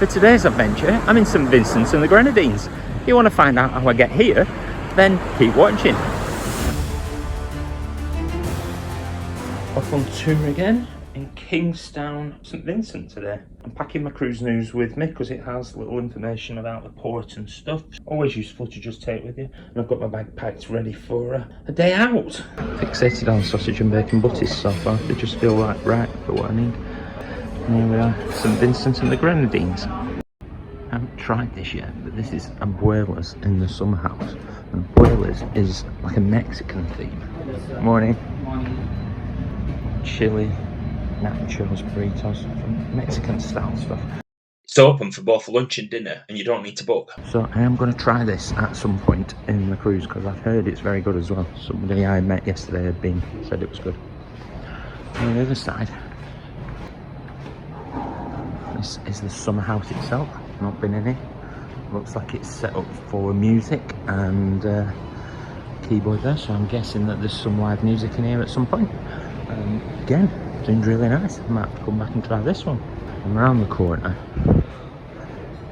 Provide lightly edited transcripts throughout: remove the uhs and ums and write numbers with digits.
For today's adventure, I'm in St Vincent and the Grenadines. If you want to find out how I get here, then keep watching. Off on tour again in Kingstown, St Vincent today. I'm packing my cruise news with me because it has little information about the port and stuff. Always useful to just take with you. And I've got my bag packed ready for a day out. Fixated on sausage and bacon butties so far. They just feel right for what I need. And here we are, St Vincent and the Grenadines. I haven't tried this yet, but this is abuela's in the summer house. And abuela's is like a Mexican theme. Morning. Chili, nachos, burritos, Mexican style stuff. It's open for both lunch and dinner, and you don't need to book. So I am going to try this at some point in the cruise because I've heard it's very good as well. Somebody I met yesterday said it was good. On the other side, this is the summer house itself. I've not been in it. Looks like it's set up for music and keyboard there, so I'm guessing that there's some live music in here at some point. Again, seems really nice. I might have to come back and try this one. And around the corner,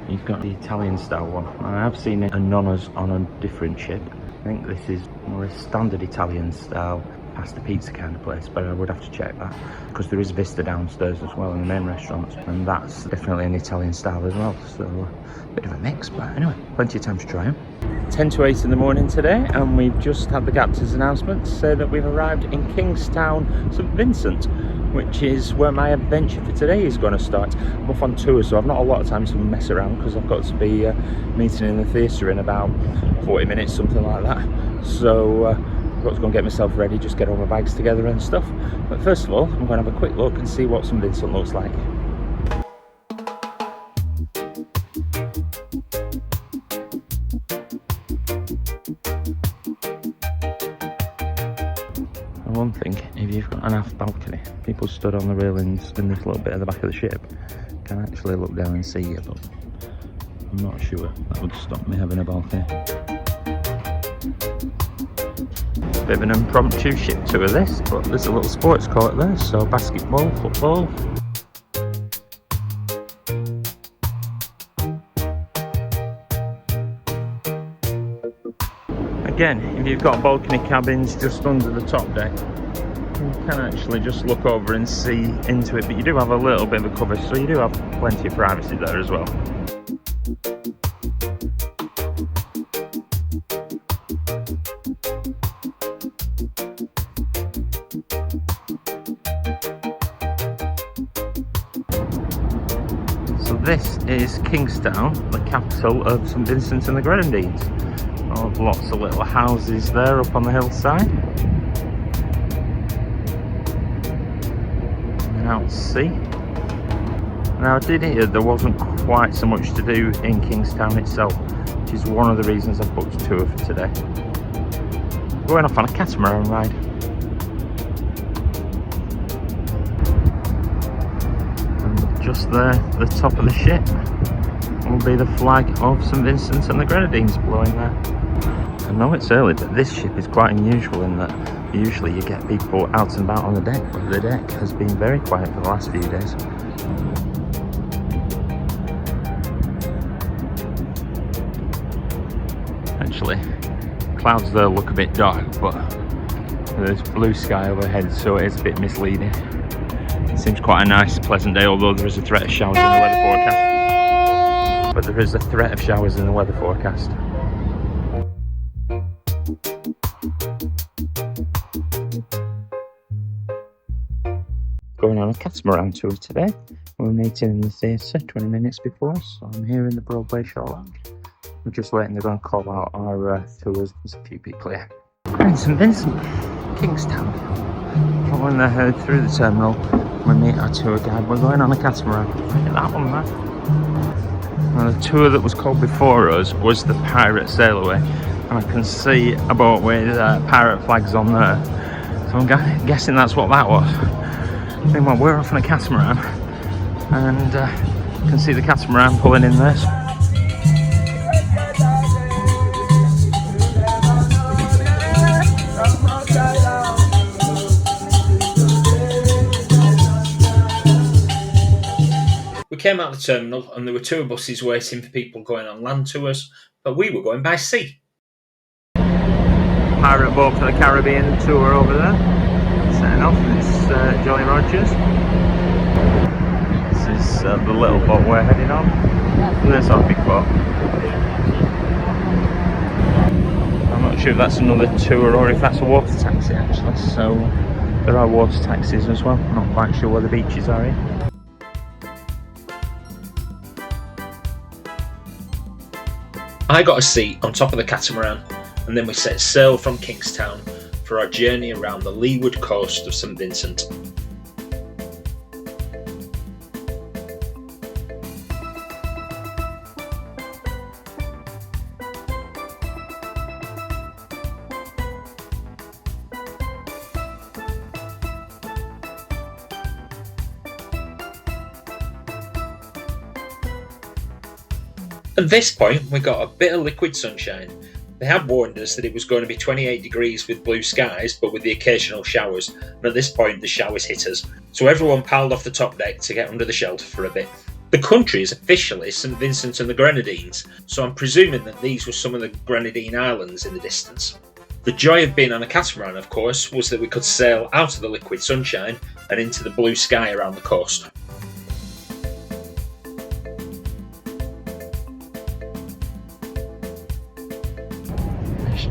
you've got the Italian style one. I have seen it a nonna's on a different ship. I think this is more a standard Italian style pasta pizza kind of place, but I would have to check that because there is Vista downstairs as well in the main restaurant, and that's definitely an Italian style as well. So a bit of a mix, but anyway, plenty of time to try them. 10 to 8 in the morning today, and we've just had the captain's announcement to say that we've arrived in Kingstown, St Vincent, which is where my adventure for today is going to start. I'm off on tour, so I've not a lot of time to mess around because I've got to be meeting in the theatre in about 40 minutes, something like that. So I've got to go and get myself ready, just get all my bags together and stuff. But first of all, I'm going to have a quick look and see what St Vincent looks like. One thing, if you've got an aft balcony, people stood on the railings in this little bit at the back of the ship can actually look down and see you, but I'm not sure that would stop me having a balcony. Bit of an impromptu ship tour this, but there's a little sports court there, so basketball, football. Again, if you've got balcony cabins just under the top deck, you can actually just look over and see into it, but you do have a little bit of a cover, so you do have plenty of privacy there as well. So this is Kingstown, the capital of St Vincent and the Grenadines. Oh, lots of little houses there up on the hillside. And out to sea. Now I did hear there wasn't quite so much to do in Kingstown itself, which is one of the reasons I've booked a tour for today. Going off on a catamaran ride. And just there, the top of the ship, will be the flag of St Vincent and the Grenadines blowing there. I know it's early, but this ship is quite unusual in that usually you get people out and about on the deck, but the deck has been very quiet for the last few days. Actually, clouds there look a bit dark, but there's blue sky overhead, so it is a bit misleading. It seems quite a nice, pleasant day, although there is a threat of showers in the weather forecast. But there is a threat of showers in the weather forecast. Going on a catamaran tour today. We're meeting in the theatre 20 minutes before, so I'm here in the Broadway show lounge. We're just waiting, they're going to call out our tours. There's a few people here. We're in St Vincent, Kingstown. Following the herd through the terminal, we meet our tour guide. We're going on a catamaran. Look at that one there. Now, the tour that was called before us was the Pirate Sail Away, and I can see a boat with pirate flags on there. So I'm guessing that's what that was. Meanwhile, we're off on a catamaran, and you can see the catamaran pulling in there. came out of the terminal and there were tour buses waiting for people going on land tours, but we were going by sea. Pirate boat for the Caribbean tour over there. Setting off, it's Jolly Rogers. This is the little boat we're heading on. And there's our big boat. I'm not sure if that's another tour or if that's a water taxi actually, so there are water taxis as well. I'm not quite sure where the beaches are here. I got a seat on top of the Catamaran, and then we set sail from Kingstown for our journey around the Leeward Coast of St Vincent. At this point, we got a bit of liquid sunshine. They had warned us that it was going to be 28 degrees with blue skies, but with the occasional showers, and at this point the showers hit us. So everyone piled off the top deck to get under the shelter for a bit. The country is officially St Vincent and the Grenadines, so I'm presuming that these were some of the Grenadine islands in the distance. The joy of being on a catamaran, of course, was that we could sail out of the liquid sunshine and into the blue sky around the coast.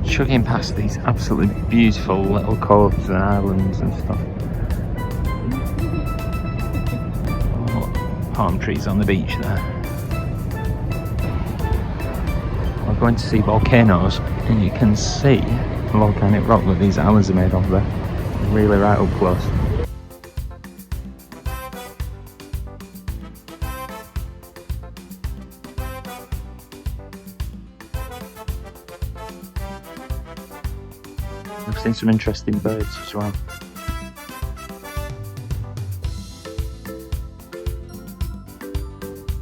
Chugging past these absolutely beautiful little coves and islands and stuff. Oh, palm trees on the beach there. We're going to see volcanoes, and you can see the volcanic rock that these islands are made of there, really right up close. I've seen some interesting birds as well.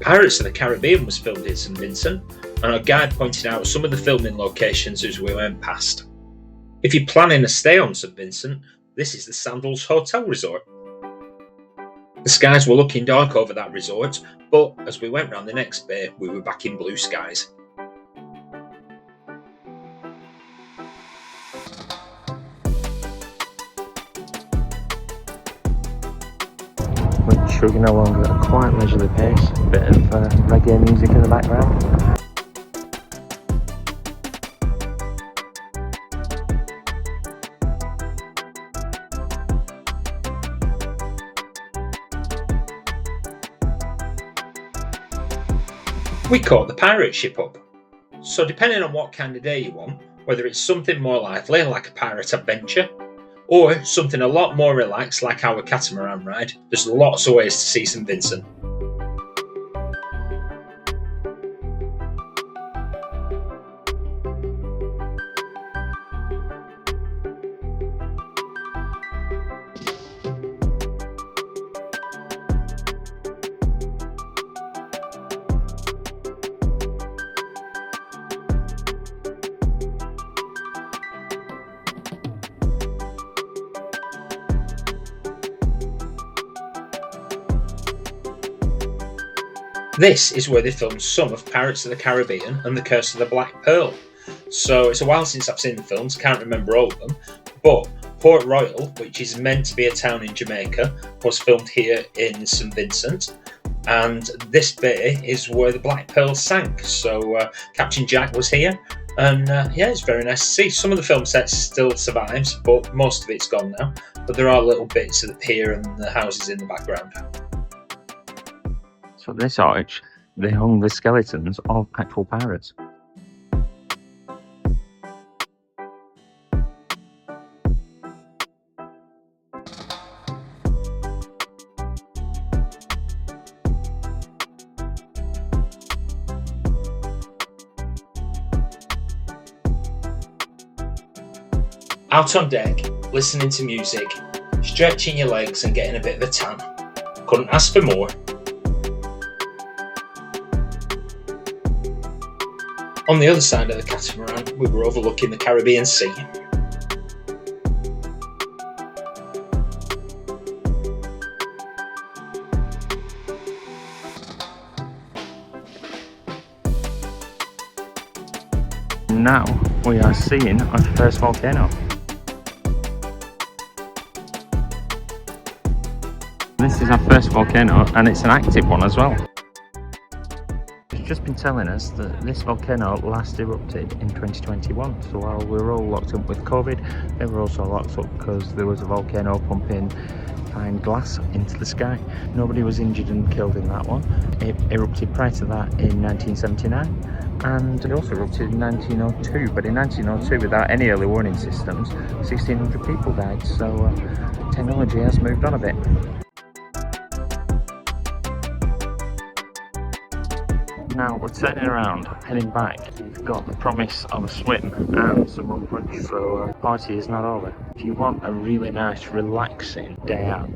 Pirates of the Caribbean was filmed in St Vincent, and our guide pointed out some of the filming locations as we went past. If you're planning a stay on St Vincent, this is the Sandals Hotel Resort. The skies were looking dark over that resort, but as we went round the next bay, we were back in blue skies. We're chugging along at a quite leisurely pace, a bit of reggae music in the background. We caught the pirate ship up. So depending on what kind of day you want, whether it's something more lively like a pirate adventure, or something a lot more relaxed like our catamaran ride, there's lots of ways to see St Vincent. This is where they filmed some of Pirates of the Caribbean and The Curse of the Black Pearl. So it's a while since I've seen the films, can't remember all of them, but Port Royal, which is meant to be a town in Jamaica, was filmed here in St Vincent, and this bay is where the Black Pearl sank. So Captain Jack was here, and yeah, it's very nice to see. Some of the film sets still survives, but most of it's gone now, but there are little bits of the pier and the houses in the background. So this arch, they hung the skeletons of actual pirates. Out on deck, listening to music, stretching your legs and getting a bit of a tan. Couldn't ask for more. On the other side of the catamaran, we were overlooking the Caribbean Sea. and now we are seeing our first volcano. This is our first volcano, and it's an active one as well. It's just been telling us that this volcano last erupted in 2021, so while we were all locked up with COVID, they were also locked up because there was a volcano pumping fine glass into the sky. Nobody was injured and killed in that one. It erupted prior to that in 1979. And it also erupted in 1902, but in 1902, without any early warning systems, 1,600 people died, so technology has moved on a bit. Now we're turning around, heading back. We've got the promise of a swim and some rum punch, so party is not over. If you want a really nice, relaxing day out,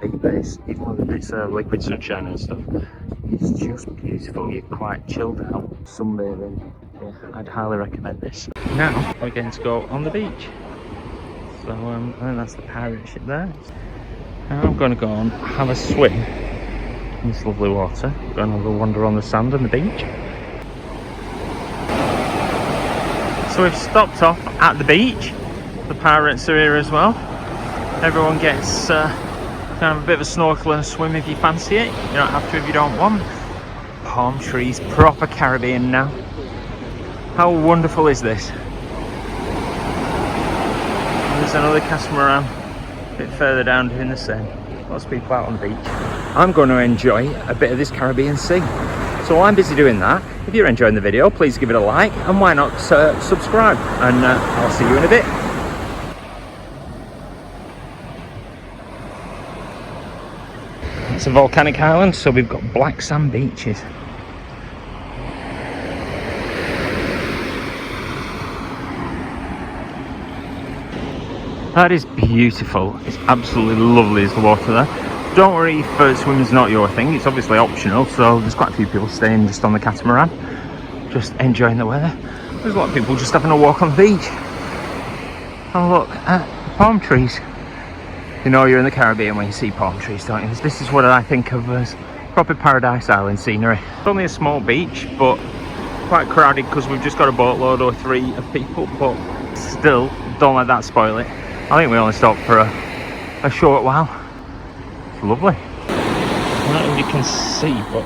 big base, even though it's liquid sunshine and stuff, it's just beautiful. You're quite chilled out, sunbathing. Yeah, I'd highly recommend this. Now we're going to go on the beach. So I think that's the pirate ship there. Now I'm going to go and have a swim in this lovely water. Go and have a wander on the sand and the beach. So we've stopped off at the beach. The pirates are here as well. Everyone gets kind of a bit of a snorkel and a swim if you fancy it. You don't have to if you don't want. Palm trees, proper Caribbean now. How wonderful is this? There's another catamaran a bit further down doing the same. Lots of people out on the beach. I'm going to enjoy a bit of this Caribbean sea. So while I'm busy doing that, if you're enjoying the video, please give it a like, and why not subscribe, and I'll see you in a bit. It's a volcanic island, so we've got black sand beaches. That is beautiful. It's absolutely lovely as the water there. Don't worry if swimming's not your thing, it's obviously optional, so there's quite a few people staying just on the catamaran, just enjoying the weather. There's a lot of people just having a walk on the beach. And look at the palm trees. You know you're in the Caribbean when you see palm trees, don't you? This is what I think of as proper Paradise Island scenery. It's only a small beach, but quite crowded because we've just got a boatload or three of people, but still, don't let that spoil it. I think we only stopped for a short while. It's lovely. I don't know if you can see, but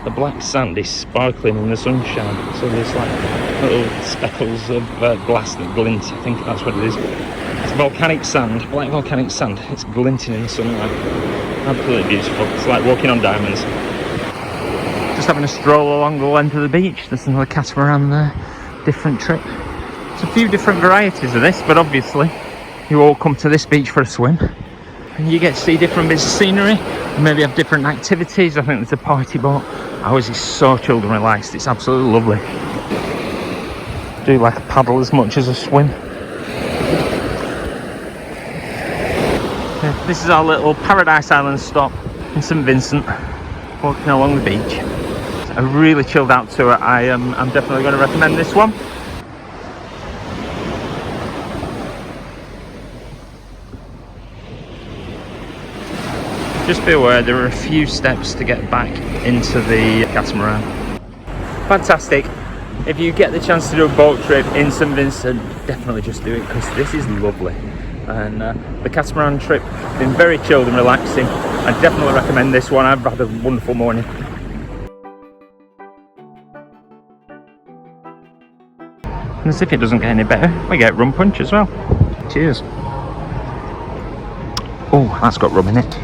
the black sand is sparkling in the sunshine. So there's like little speckles of glass that glint. I think that's what it is. It's volcanic sand, black volcanic sand. It's glinting in the sunlight. Absolutely beautiful. It's like walking on diamonds. Just having a stroll along the length of the beach. There's another catamaran there. Different trip. There's a few different varieties of this, but obviously you all come to this beach for a swim. And you get to see different bits of scenery, maybe have different activities. I think there's a party boat. Ours is so chilled and relaxed, it's absolutely lovely. Do like a paddle as much as a swim. Yeah, this is our little Paradise Island stop in St Vincent, walking along the beach. It's a really chilled out tour. I'm definitely going to recommend this one. Just be aware there are a few steps to get back into the catamaran. Fantastic. If you get the chance to do a boat trip in St Vincent, definitely just do it because this is lovely. And the catamaran trip has been very chilled and relaxing. I definitely recommend this one. I've had a wonderful morning. And as if it doesn't get any better, we get rum punch as well. Cheers. Oh, that's got rum in it.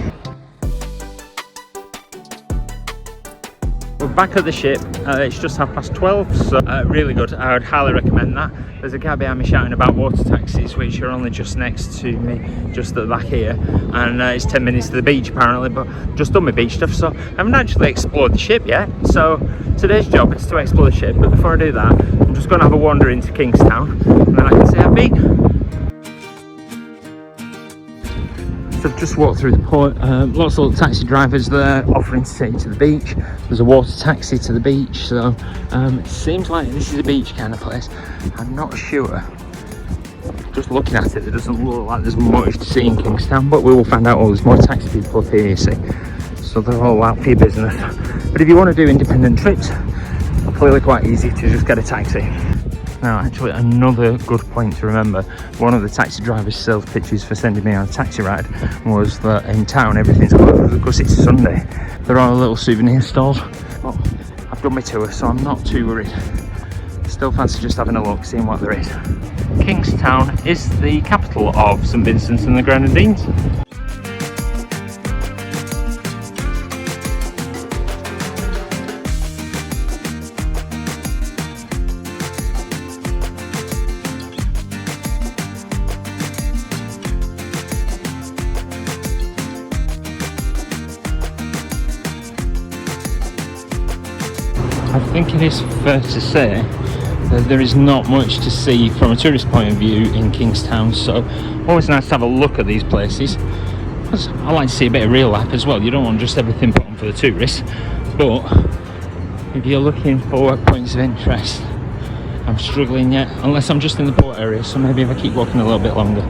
We're back at the ship. It's just 12:30, so really good. I would highly recommend that. There's a guy behind me shouting about water taxis, which are only just next to me, just at the back here, and it's 10 minutes to the beach apparently, but just done my beach stuff, so I haven't actually explored the ship yet. So today's job is to explore the ship, but before I do that, I'm just going to have a wander into Kingstown, and then I can say I've been. So I've just walked through the port, lots of little taxi drivers there offering to take you to the beach. There's a water taxi to the beach, so it seems like this is a beach kind of place. I'm not sure. Just looking at it, it doesn't look like there's much to see in Kingstown, but we will find out. Oh, there's more taxi people up here, you see. So they're all out for your business. But if you want to do independent trips, clearly quite easy to just get a taxi. Now, actually, another good point to remember, one of the taxi driver's sales pitches for sending me on a taxi ride was that in town everything's closed because it's Sunday. There are little souvenir stalls. Well, I've done my tour, so I'm not too worried. Still fancy just having a look, seeing what there is. Kingstown is the capital of St Vincent and the Grenadines. I think it is fair to say that there is not much to see from a tourist point of view in Kingstown, so always nice to have a look at these places. I like to see a bit of real life as well. You don't want just everything put on for the tourists, but if you're looking for points of interest, I'm struggling yet, unless I'm just in the port area, so maybe if I keep walking a little bit longer.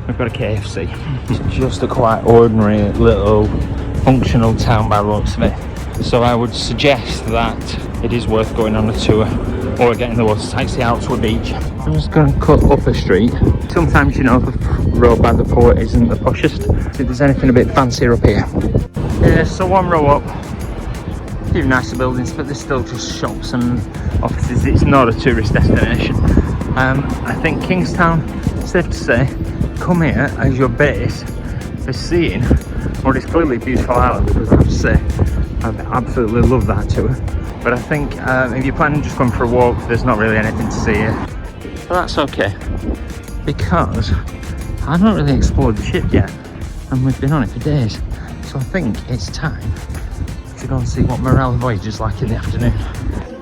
We've got a KFC. It's just a quite ordinary little functional town by the looks of it. So I would suggest that it is worth going on a tour or getting the water taxi out to a beach. I'm just going to cut up a street. Sometimes, you know, the road by the port isn't the poshest. See if there's anything a bit fancier up here. Yeah, so one row up, a few nicer buildings, but there's still just shops and offices. It's not a tourist destination. I think Kingstown, safe to say, come here as your base for seeing what is clearly a beautiful island, because I have to say, I absolutely love that tour. But I think if you're planning just going for a walk, there's not really anything to see here. But that's okay, because I've not really explored the ship yet, and we've been on it for days. So I think it's time to go and see what Marella Voyager is like in the afternoon.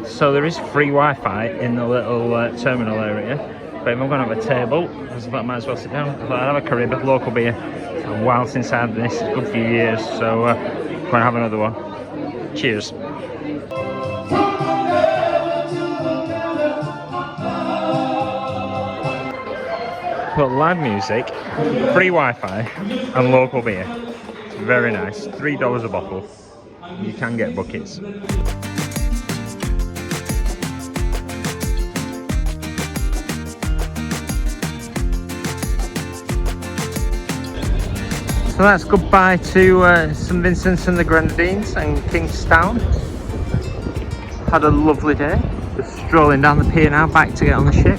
So there is free Wi-Fi in the little terminal area, but if I'm going to have a table, I thought I might as well sit down. I thought I'd have a curry, but local beer. It's a while since I had this, a good few years, so I'm going to have another one. Cheers. Got live music, free Wi-Fi and local beer. It's very nice. $3 a bottle. You can get buckets. So that's goodbye to St Vincent and the Grenadines and Kingstown. Had a lovely day. Just strolling down the pier now, back to get on the ship.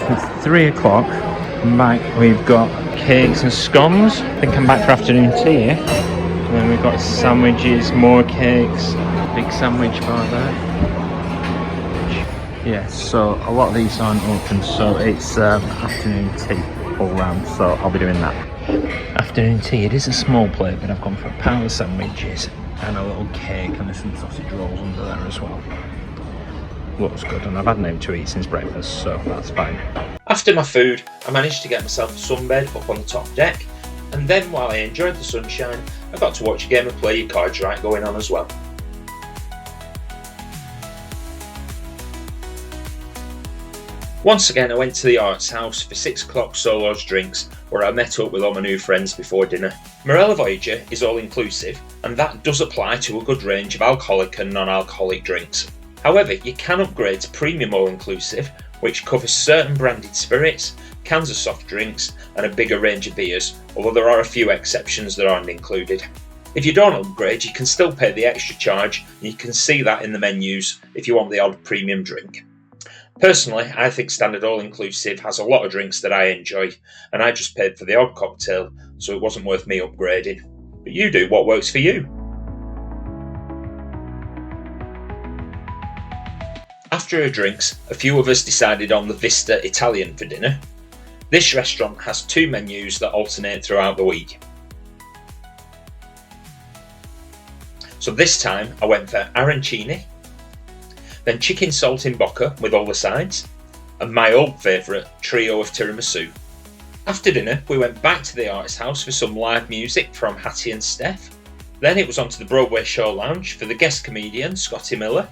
It's 3 o'clock. Back, we've got cakes and scones. I think I'm back for afternoon tea here. And then we've got sandwiches, more cakes, big sandwich bar there. Yeah, so a lot of these aren't open, so it's afternoon tea all round, so I'll be doing that. Afternoon tea, it is a small plate, but I've gone for a pound of sandwiches and a little cake, and there's some sausage rolls under there as well. Looks good, and I've had nothing to eat since breakfast, so that's fine. After my food, I managed to get myself a sunbed up on the top deck, and then while I enjoyed the sunshine, I got to watch a game of Play Your Cards Right going on as well. Once again, I went to the Arts House for 6 o'clock Solos drinks, where I met up with all my new friends before dinner. Marella Voyager is all inclusive, and that does apply to a good range of alcoholic and non-alcoholic drinks. However, you can upgrade to premium all inclusive, which covers certain branded spirits, cans of soft drinks, and a bigger range of beers, although there are a few exceptions that aren't included. If you don't upgrade, you can still pay the extra charge, and you can see that in the menus if you want the odd premium drink. Personally, I think standard all-inclusive has a lot of drinks that I enjoy, and I just paid for the odd cocktail, so it wasn't worth me upgrading. But you do what works for you. After our drinks, a few of us decided on the Vista Italian for dinner. This restaurant has 2 menus that alternate throughout the week. So this time I went for arancini, then chicken saltimbocca with all the sides, and my old favourite trio of tiramisu. After dinner we went back to the Arts House for some live music from Hattie and Steph. Then it was on to the Broadway Show Lounge for the guest comedian Scotty Miller,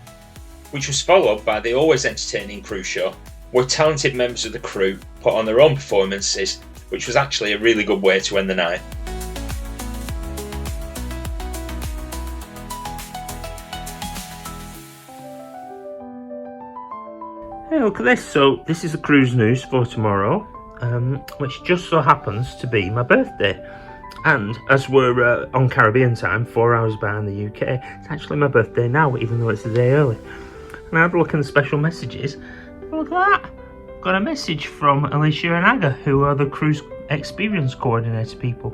which was followed by the always entertaining crew show, where talented members of the crew put on their own performances which was actually a really good way to end the night. Hey, look at this. So this is the cruise news for tomorrow, which just so happens to be my birthday. And as we're on Caribbean time, 4 hours behind the UK, it's actually my birthday now, even though it's a day early. And I had a look in the special messages. Look at that. Got a message from Alicia and Aga, who are the cruise experience coordinator people,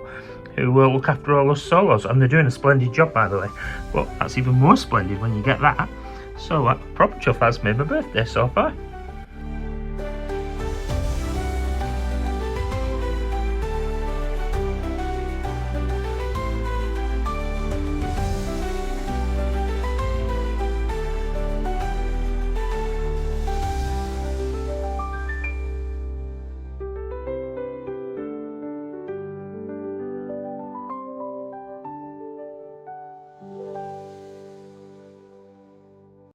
who will look after all us solos. And they're doing a splendid job, by the way. But that's even more splendid when you get that. So proper chuff has made my birthday so far.